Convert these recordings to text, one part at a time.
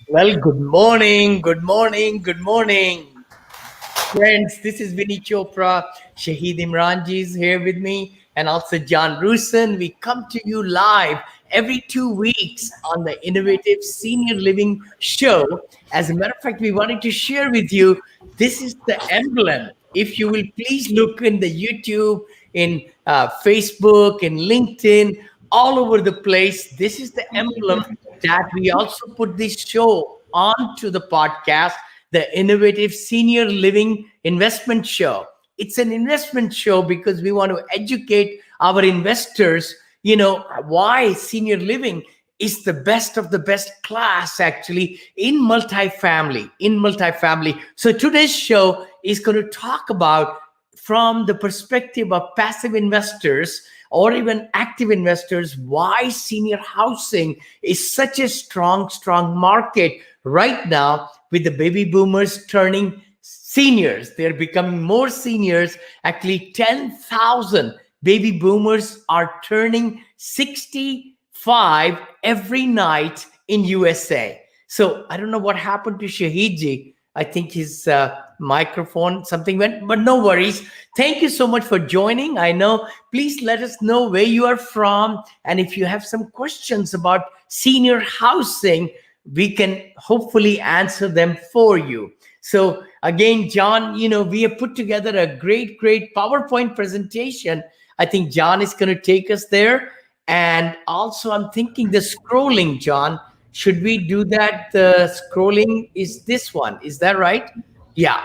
Well, good morning, good morning, good morning. Friends, this is Vinney Chopra. Shahid Imranji is here with me, and also John Rusin. We come to you live every 2 weeks on the Innovative Senior Living Show. As a matter of fact, we wanted to share with you this is the emblem. If you will please look in the YouTube, in Facebook, in LinkedIn, all over the place, this is the emblem that we also put this show onto the podcast, the Innovative Senior Living Investment Show. It's an investment show because we want to educate our investors, why senior living is the best of the best class actually in multifamily. So today's show is going to talk about from the perspective of passive investors or even active investors why senior housing is such a strong market right now with the baby boomers turning seniors. They're becoming more seniors. Actually, 10,000 baby boomers are turning 65 every night in USA. So I don't know what happened to Shahidji. I think his microphone, something went, but no worries. Thank you so much for joining. I know, please let us know where you are from. And if you have some questions about senior housing, we can hopefully answer them for you. So again, John, we have put together a great PowerPoint presentation. I think John is going to take us there. And also, I'm thinking the scrolling, John, should we do that? The scrolling is this one. Is that right? Yeah.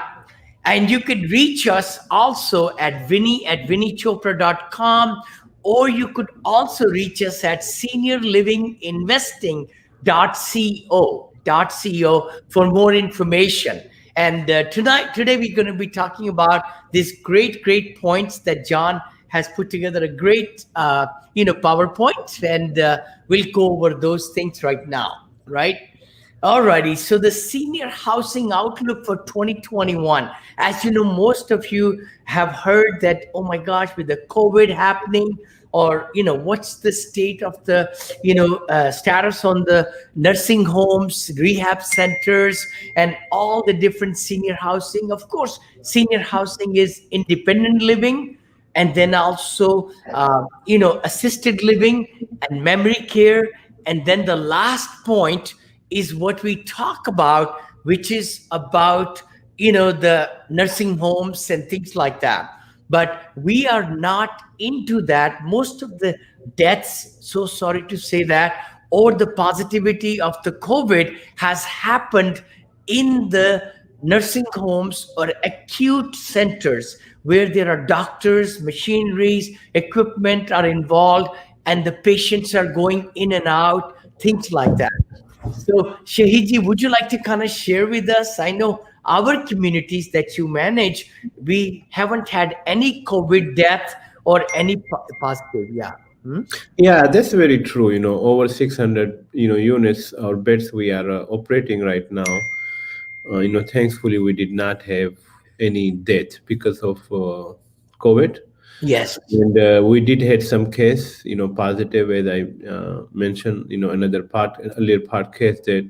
And you could reach us also at Vinney at vinneychopra.com, or you could also reach us at seniorlivinginvesting.co for more information. And today we're going to be talking about these great points that John has put together a great, PowerPoint, and we'll go over those things right now, right? Alrighty, so the senior housing outlook for 2021. As you know, most of you have heard that, oh my gosh, with the COVID happening, or what's the state of the status on the nursing homes, rehab centers, and all the different senior housing. Of course, senior housing is independent living, and then also assisted living and memory care, and then the last point is what we talk about, which is about the nursing homes and things like that. But we are not into that. Most of the deaths, so sorry to say that, or the positivity of the COVID has happened in the nursing homes or acute centers where there are doctors, machineries, equipment are involved, and the patients are going in and out, things like that. So, Shahidji, would you like to kind of share with us? I know our communities that you manage, we haven't had any COVID death or any positive. Yeah. Hmm? Yeah, that's very true. Over 600, units or beds we are operating right now. Thankfully, we did not have any death because of COVID. Yes. And we did had some case, positive, as I mentioned, another part, earlier part case that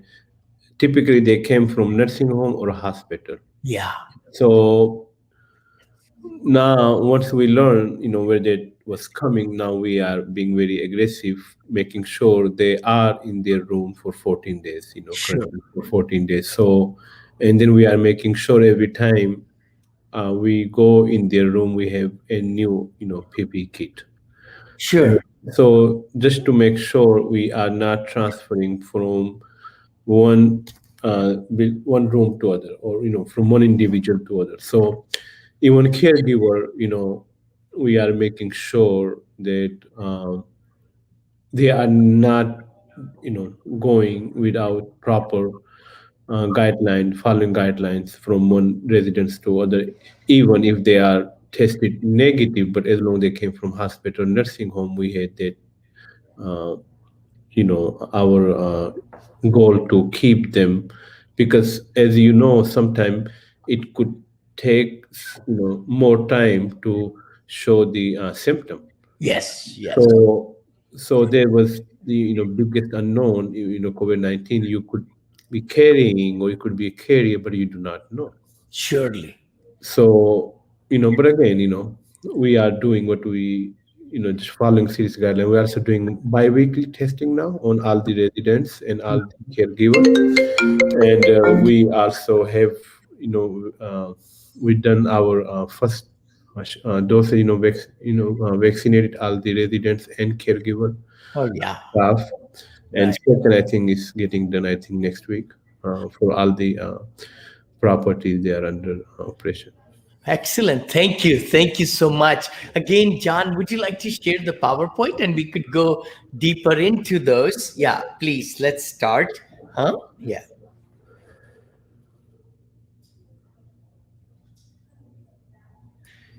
typically they came from nursing home or hospital. Yeah. So now once we learn where that was coming, now we are being very aggressive, making sure they are in their room for 14 days, Sure. currently for 14 days. So and then we are making sure every time we go in their room we have a new pp kit. Uh, Sure. so just to make sure we are not transferring from one one room to other, or from one individual to other. So even caregiver, we are making sure that they are not going without proper following guidelines from one residence to other, even if they are tested negative, but as long they came from hospital nursing home, we had that uh, our goal to keep them, because as sometimes it could take more time to show the symptom. Yes. Yes. So there was the biggest unknown, COVID-19. You could be carrying, or you could be a carrier, but you do not know. Surely. So, but again, we are doing what we, just following series guideline. We're also doing bi-weekly testing now on all the residents and all the caregivers. And we also have, we done our first dose, vaccinated all the residents and caregiver Oh, yeah. staff. And Right. second, I think is getting done, I think next week for all the properties they are under operation. Excellent. Thank you. Thank you so much. Again, John, would you like to share the PowerPoint and we could go deeper into those? Yeah, please. Let's start. Huh? Yeah.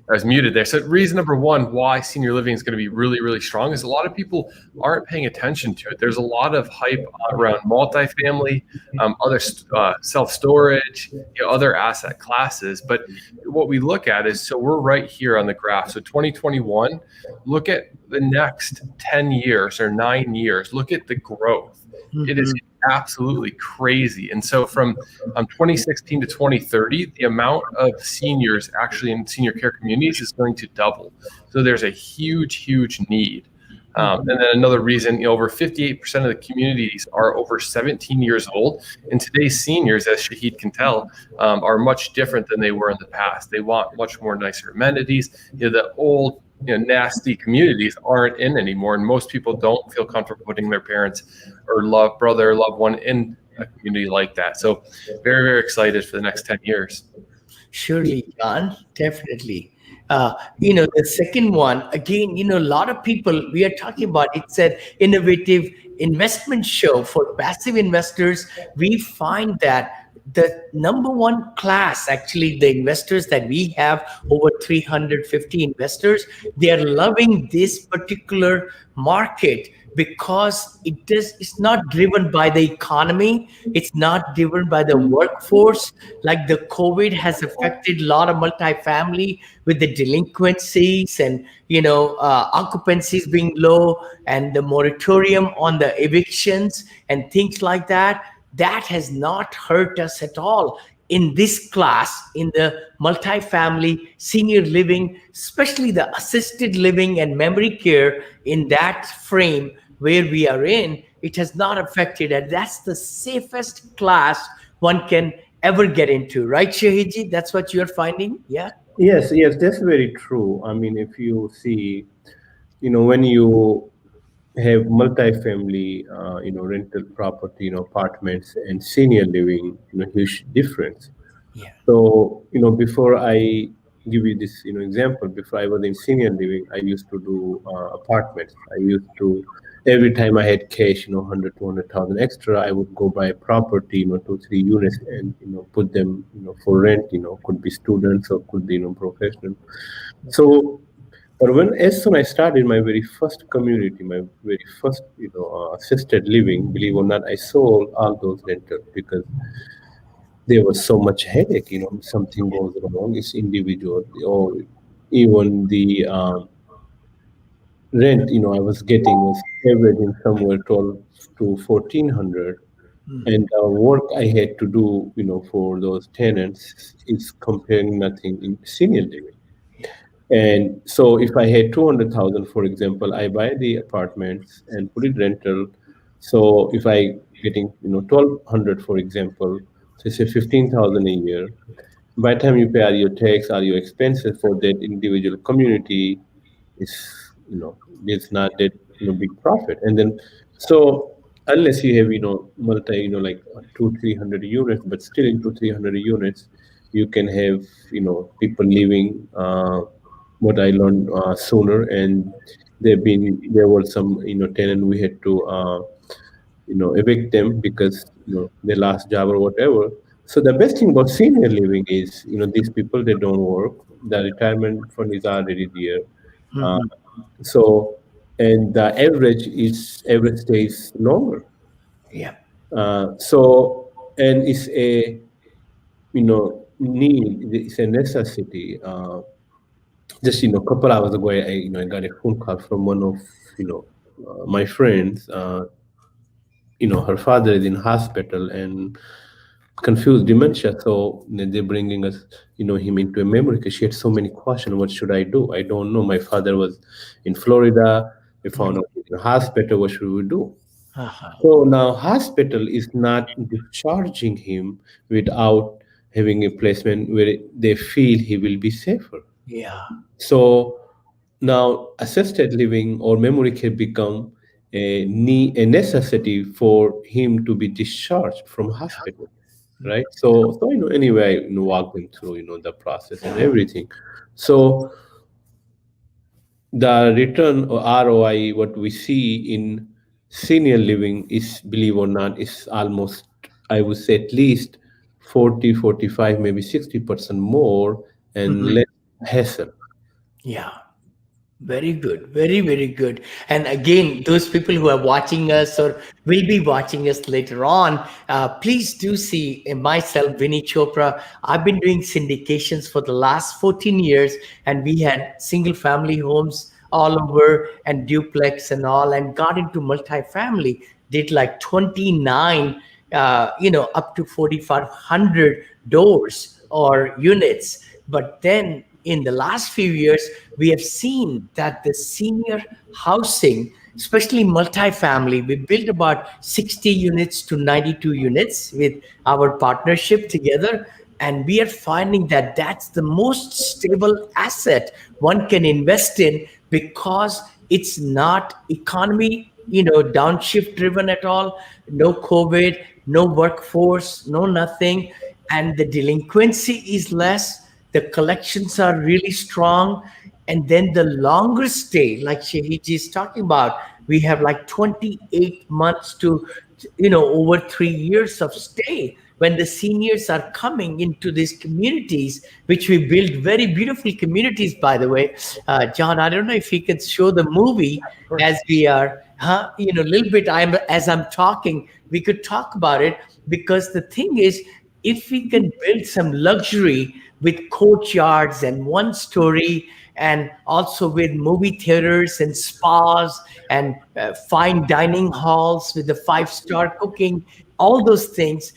I was muted there. So reason number one why senior living is going to be really, really strong is a lot of people aren't paying attention to it. There's a lot of hype around multifamily, other self-storage, other asset classes. But what we look at is, so we're right here on the graph. So 2021, look at the next 10 years or 9 years. Look at the growth. It is absolutely crazy. And so from 2016 to 2030, the amount of seniors actually in senior care communities is going to double. So there's a huge, huge need. And then another reason, over 58% of the communities are over 17 years old. And today's seniors, as Shahid can tell, are much different than they were in the past. They want much more nicer amenities. The old, nasty communities aren't in anymore. And most people don't feel comfortable putting their parents or brother or loved one in a community like that. So very, very excited for the next 10 years. Surely, John, definitely. The second one, again, a lot of people, we are talking about, it's an innovative investment show for passive investors. We find that the number one class, actually, the investors that we have, over 350 investors, they are loving this particular market because it's not driven by the economy, it's not driven by the workforce. Like the COVID has affected a lot of multifamily with the delinquencies and occupancies being low and the moratorium on the evictions and things like that. That has not hurt us at all in this class, in the multifamily senior living, especially the assisted living and memory care. In that frame where we are in, it has not affected, and that's the safest class one can ever get into, right, Shahiji? That's what you're finding. Yeah. Yes, yes, that's very true. I mean, if you see, when you have multifamily, rental property, apartments and senior living, huge difference. Yeah. So, before I give you this, example, before I was in senior living, I used to do apartments. I used to, every time I had cash, 100, 200,000 extra, I would go buy property, 2, 3 units and, put them, for rent, could be students or could be, professional. So, but as soon I started my very first community, my very first, assisted living, believe it or not, I sold all those rentals because there was so much headache. Something goes wrong, it's individual, or even the rent, I was getting was averaging somewhere 12 to 1400, and the work I had to do, for those tenants is comparing nothing in senior living. And so if I had 200,000, for example, I buy the apartments and put it rental. So if I getting, 1,200, for example, so say 15,000 a year, by the time you pay all your tax, all your expenses for that individual community is, it's not that, big profit. And then, so unless you have, multi, like 200-300 units, but still in 200-300 units, you can have, people living, what I learned sooner, and there were some tenant we had to evict them because they lost job or whatever. So the best thing about senior living is these people, they don't work, the retirement fund is already there. Uh, so, and the average stays longer. Yeah. So, and it's a need, it's a necessity. Just a couple hours ago, I got a phone call from one of my friends. her father is in hospital and confused dementia. So they're bringing us, him into a memory because she had so many questions. What should I do? I don't know. My father was in Florida. We found out he's in the hospital. What should we do? Uh-huh. So now hospital is not discharging him without having a placement where they feel he will be safer. Yeah. So now assisted living or memory care become a necessity for him to be discharged from hospital, right? So anyway, walking through the process and everything. So the return or ROI, what we see in senior living is, believe or not, is almost, I would say, at least 40, 45, maybe 60% more and Mhm. less hassle. Yeah. Very good. Very, very good. And again, those people who are watching us or will be watching us later on, please do see myself, Vinney Chopra. I've been doing syndications for the last 14 years, and we had single family homes all over and duplex and all, and got into multifamily, did like 29, up to 4,500 doors or units. But then in the last few years, we have seen that the senior housing, especially multifamily, we built about 60 units to 92 units with our partnership together. And we are finding that that's the most stable asset one can invest in because it's not economy, downshift driven at all, no COVID, no workforce, no nothing. And the delinquency is less, the collections are really strong, and then the longer stay like Shahiji is talking about, we have like 28 months to over 3 years of stay when the seniors are coming into these communities, which we build very beautiful communities, by the way. John, I don't know if you can show the movie as we are a little bit, I'm talking, we could talk about it, because the thing is, if we can build some luxury with courtyards and one story, and also with movie theaters and spas and fine dining halls with the five-star cooking, all those things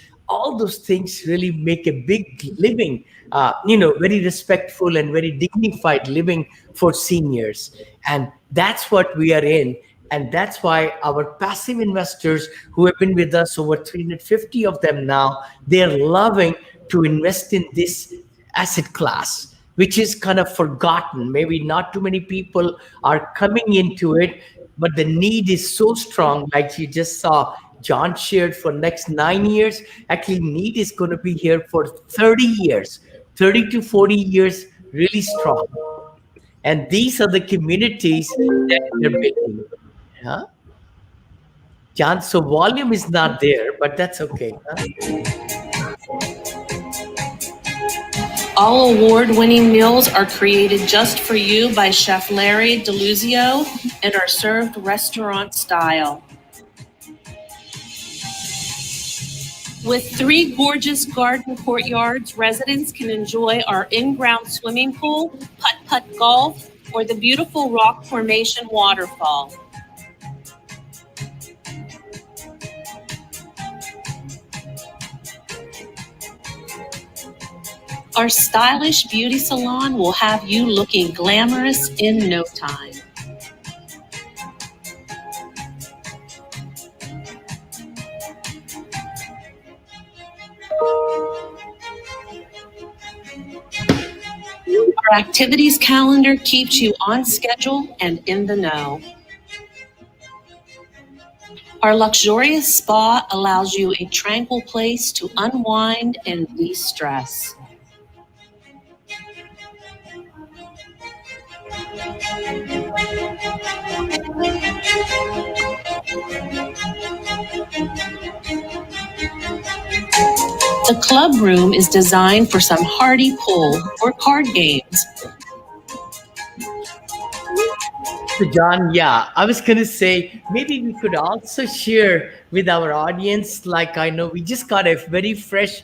really make a big living, very respectful and very dignified living for seniors. And that's what we are in. And that's why our passive investors who have been with us, over 350 of them now, they're loving to invest in this asset class, which is kind of forgotten. Maybe not too many people are coming into it, but the need is so strong. Like you just saw, John shared for next 9 years. Actually, need is going to be here for 30 years, 30 to 40 years, really strong. And these are the communities that we're building. Huh? John, so volume is not there, but that's okay. Huh? All award-winning meals are created just for you by Chef Larry DeLuzio and are served restaurant style. With 3 gorgeous garden courtyards, residents can enjoy our in-ground swimming pool, putt-putt golf, or the beautiful rock formation waterfall. Our stylish beauty salon will have you looking glamorous in no time. Our activities calendar keeps you on schedule and in the know. Our luxurious spa allows you a tranquil place to unwind and de-stress. The club room is designed for some hearty pool or card games. So John, yeah, I was going to say maybe we could also share with our audience. Like, I know we just got a very fresh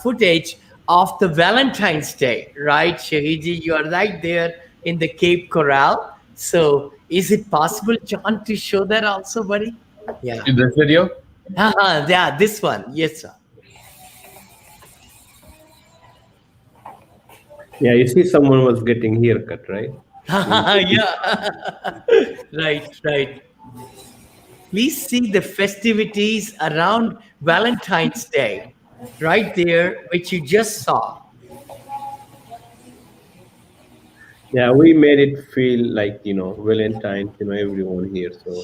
footage of the Valentine's Day, right? Shahiji, you are right there in the Cape Coral. So is it possible, John, to show that also, buddy? Yeah. In this video? Yeah, this one. Yes, sir. Yeah, you see, someone was getting haircut, right? Mm. Yeah. Right, right. Please see the festivities around Valentine's Day right there, which you just saw. Yeah, we made it feel like, Valentine's, everyone here. So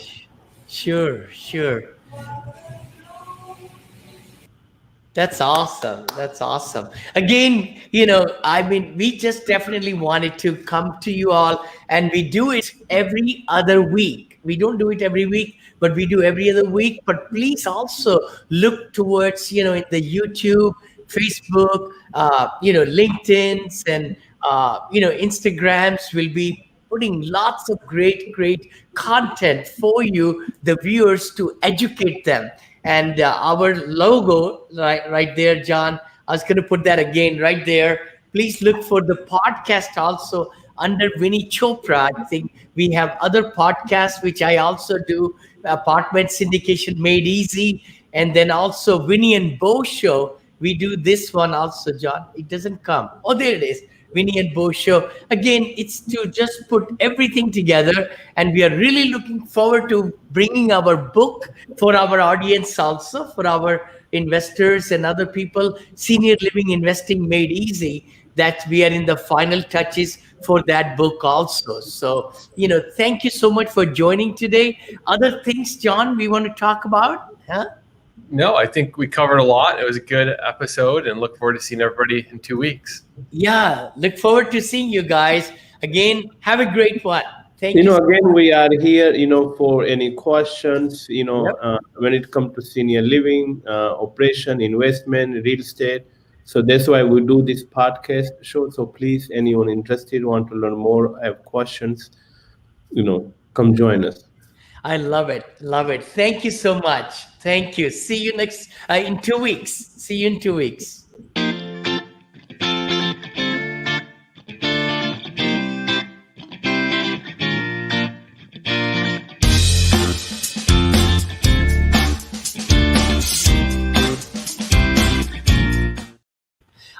Sure, sure. That's awesome. That's awesome. Again, I mean, we just definitely wanted to come to you all, and we do it every other week. We don't do it every week, but we do every other week. But please also look towards, in the YouTube, Facebook, LinkedIn's, and, Instagrams will be putting lots of great, great content for you, the viewers, to educate them. And our logo, right there, John. I was going to put that again right there. Please look for the podcast also under Vinney Chopra. I think we have other podcasts which I also do. Apartment Syndication Made Easy, and then also Vinney and Bo Show. We do this one also, John. It doesn't come. Oh, there it is. Vinney and Bo Show. Again, it's to just put everything together, and we are really looking forward to bringing our book for our audience also, for our investors and other people. Senior Living Investing Made Easy. That we are in the final touches for that book also. So, thank you so much for joining today. Other things, John, we want to talk about? Huh? No, I think we covered a lot. It was a good episode, and look forward to seeing everybody in 2 weeks. Yeah, look forward to seeing you guys again. Have a great one. Thank you. again, we are here, for any questions, Yep. when it comes to senior living, operation, investment, real estate. So that's why we do this podcast show. So please, anyone interested, want to learn more, have questions, come join us. I love it. Love it. Thank you so much. Thank you. See you next in 2 weeks. See you in 2 weeks.